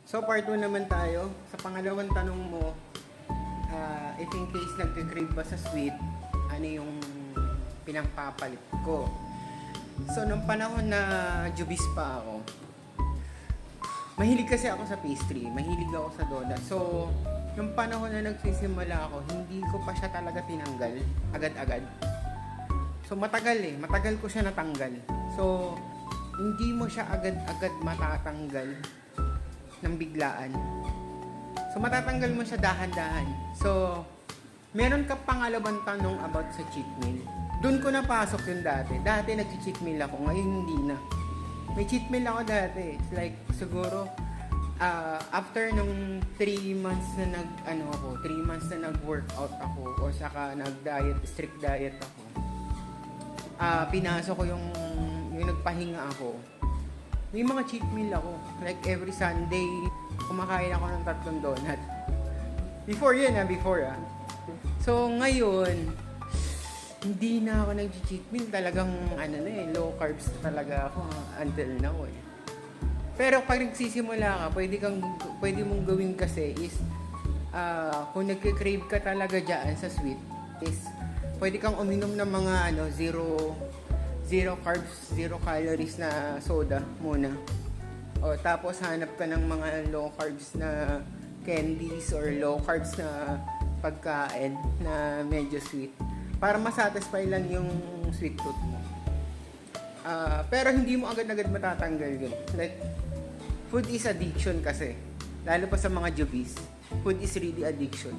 So part 1 naman tayo. Sa pangalawang tanong mo, if in case nagka-crave ba sa sweet, ano yung pinangpapalit ko? So nung panahon na jubis pa ako, mahilig kasi ako sa pastry, mahilig ako sa donut. So nung panahon na nagsisimula ako, hindi ko pa siya talaga tinanggal agad-agad. So matagal ko siya natanggal. So hindi mo siya agad-agad matatanggal ng biglaan. So matatanggal mo siya dahan-dahan. So meron ka pangalawang tanong about sa cheat meal. Doon ko napasok yung dati. Dati nag-cheat meal ako, ngayon hindi na. May cheat meal ako dati. It's like siguro after nung 3 months na 3 months na nag-workout ako o saka nag-diet, strict diet ako. Pinasok ko yung nagpahinga ako. May mga cheat meal ako. Like every Sunday, kumakain ako ng 3 donut. Before. So ngayon, hindi na ako nag-cheat meal. Talagang low carbs talaga ako until now eh. Pero pag nagsisimula ka, pwede mong gawin kasi is kung nagke-crave ka talaga dyan sa sweet is pwede kang uminom ng mga zero carbs, zero calories na soda muna. O tapos hanap ka ng mga low carbs na candies or low carbs na pagkain na medyo sweet para masatisfy lang yung sweet tooth mo. Pero hindi mo agad-agad matatanggal yun. Like, food is addiction kasi. Lalo pa sa mga jubis. Food is really addiction.